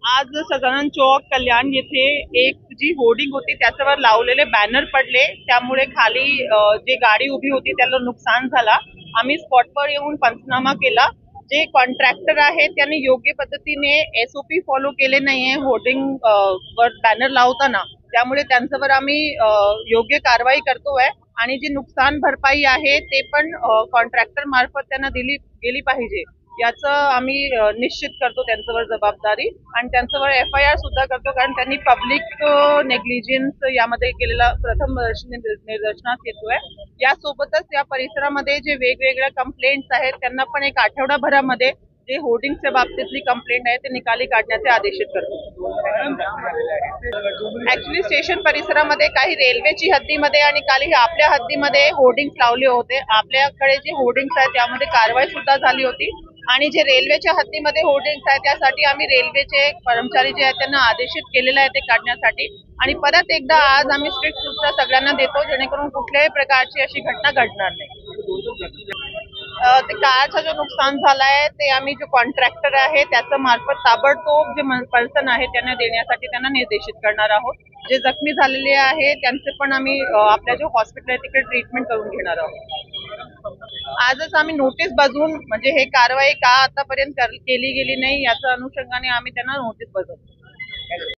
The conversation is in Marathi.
आज सदानंद चौक कल्याण येथे एक जी होर्डिंग होती त्याच्यावर लावलेले बॅनर पडले, त्यामुळे खाली जे गाडी उभी होती त्याला नुकसान झाला. आम्ही स्पॉटवर येऊन पंचनामा केला. जे कॉन्ट्रॅक्टर आहे त्यांनी योग्य पद्धतीने SOP फॉलो केले नाहीये होर्डिंग वर बॅनर लावताना, त्यामुळे त्यांच्यावर आम्ही योग्य कारवाई करतोय आणि जी नुकसान भरपाई आहे ते पण कॉन्ट्रॅक्टर मार्फत त्यांना दिली गेली पाहिजे याचं आम्ही निश्चित करतो त्यांच्यावर जबाबदारी आणि त्यांच्यावर FIR सुद्धा करतो, कारण त्यांनी पब्लिक नेग्लिजन्स यामध्ये केलेला प्रथम निदर्शनास येतोय. यासोबतच या परिसरामध्ये जे वेगवेगळ्या कंप्लेंट्स आहेत त्यांना पण एक आठवडाभरामध्ये जे होर्डिंगच्या बाबतीतली कंप्लेंट आहे ते निकाली काढण्याचे आदेशित करतो. ऍक्च्युली स्टेशन परिसरामध्ये काही रेल्वेची हद्दीमध्ये आणि काही आपल्या हद्दीमध्ये होर्डिंग्स लावले होते. आपल्याकडे जे होर्डिंग्स आहेत त्यामध्ये कारवाई सुद्धा झाली होती आणि जे रेल्वेच्या हद्दीमध्ये होर्डिंग्स आहेत त्यासाठी आम्ही रेल्वेचे कर्मचारी जे आहेत त्यांना आदेशित केलेलं आहे ते काढण्यासाठी. आणि परत एकदा आज आम्ही स्ट्रिक्ट सूचना सगळ्यांना देतो जेणेकरून कुठल्याही प्रकारची अशी घटना घडणार नाही. ते कारचा जो नुकसान झालाय ते आम्ही जो कॉन्ट्रॅक्टर आहे त्याचं मार्फत ताबडतोब जे पर्सन आहे त्यांना देण्यासाठी त्यांना निर्देशित करणार आहोत. जे जखमी झालेले आहे त्यांचे पण आम्ही आपल्या जो हॉस्पिटल आहे तिकडे ट्रीटमेंट करून घेणार आहोत. आजच आम्ही नोटीस बजावून म्हणजे हे कारवाई का आतापर्यंत केली गेली नाही याच्या अनुषंगाने आम्ही त्यांना नोटीस बजावतो.